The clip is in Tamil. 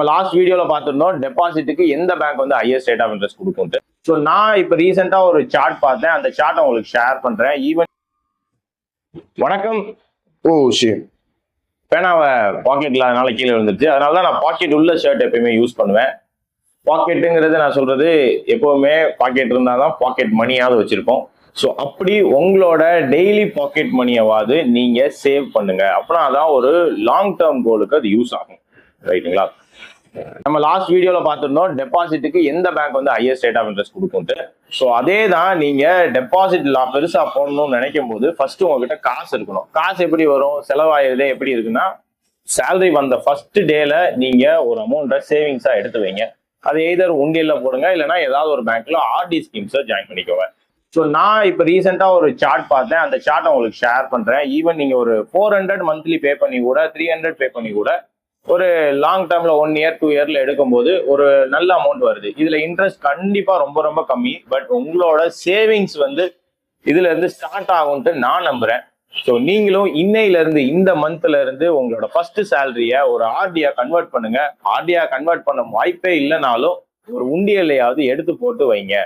நம்ம லாஸ்ட் வீடியோல பார்த்திருந்தோம் டெபாசிட்டுக்கு எந்த பேங்க் வந்து ஹையஸ்ட் ரேட் ஆஃப் இன்ட்ரெஸ்ட் கொடுக்கும். ஸோ நான் இப்போ ரீசெண்டா ஒரு சார்ட் பார்த்தேன், அந்த சார்ட் உங்களுக்கு ஷேர் பண்றேன். ஈவன் வணக்கம். ஓ ஷேம் பேனாவை பாக்கெட்ல அதனால கீழே விழுந்துருச்சு. அதனால தான் நான் பாக்கெட் உள்ள ஷர்ட் எப்பயுமே யூஸ் பண்ணுவேன். பாக்கெட்டுங்கிறது நான் சொல்றது எப்பவுமே பாக்கெட் இருந்தாதான் பாக்கெட் மணியாவது வச்சிருப்போம். ஸோ அப்படி உங்களோட டெய்லி பாக்கெட் மணியாவது நீங்க சேவ் பண்ணுங்க. அப்படின்னா அதான் ஒரு லாங் டேர்ம் கோலுக்கு அது யூஸ் ஆகும். ரைட்டுங்களா? நம்ம லாஸ்ட் வீடியோல பார்த்திருந்தோம் டெபாசிட்டுக்கு எந்த பேங்க் வந்து ஹையஸ்ட் ரேட் ஆஃப் இன்ட்ரெஸ்ட் கொடுக்கும்ட்டு. ஸோ அதே தான் நீங்க டெபாசிட் பெருசா போடணும்னு நினைக்கும் போது ஃபர்ஸ்ட் உங்ககிட்ட காசு இருக்கணும். காசு எப்படி வரும்? செலவாயிருதே எப்படி இருக்குன்னா, சேலரி வந்த ஃபர்ஸ்ட் டேல நீங்க ஒரு அமௌண்ட்டை சேவிங்ஸா எடுத்து வைங்க. அது எய்தர் உண்டியல்ல போடுங்க, இல்லைன்னா ஏதாவது ஒரு பேங்க்ல ஆர்டி ஸ்கீம்ஸை ஜாயின் பண்ணிக்கோங்க. ஸோ நான் இப்போ ரீசெண்டா ஒரு சார்ட் பார்த்தேன், அந்த சார்ட்டை உங்களுக்கு ஷேர் பண்றேன். ஈவன் நீங்க ஒரு 400 மந்த்லி பே பண்ணி கூட 300 பே பண்ணி கூட ஒரு லாங் டேர்ம்ல 1 இயர் 2 இயர்ல எடுக்கும்போது ஒரு நல்ல அமௌண்ட் வருது. இதுல இன்ட்ரெஸ்ட் கண்டிப்பா ரொம்ப ரொம்ப கம்மி. பட் உங்களோட சேவிங்ஸ் வந்து இதுல இருந்து ஸ்டார்ட் ஆகும்ட்டு நான் நம்புறேன். ஸோ நீங்களும் இன்னையில இருந்து இந்த மந்த்ல இருந்து உங்களோட ஃபர்ஸ்ட் சேலரிய ஒரு ஆர்டியா கன்வெர்ட் பண்ணுங்க. ஆர்டியா கன்வெர்ட் பண்ண வாய்ப்பே இல்லைனாலும் ஒரு உண்டியலையாவது எடுத்து போட்டு வைங்க.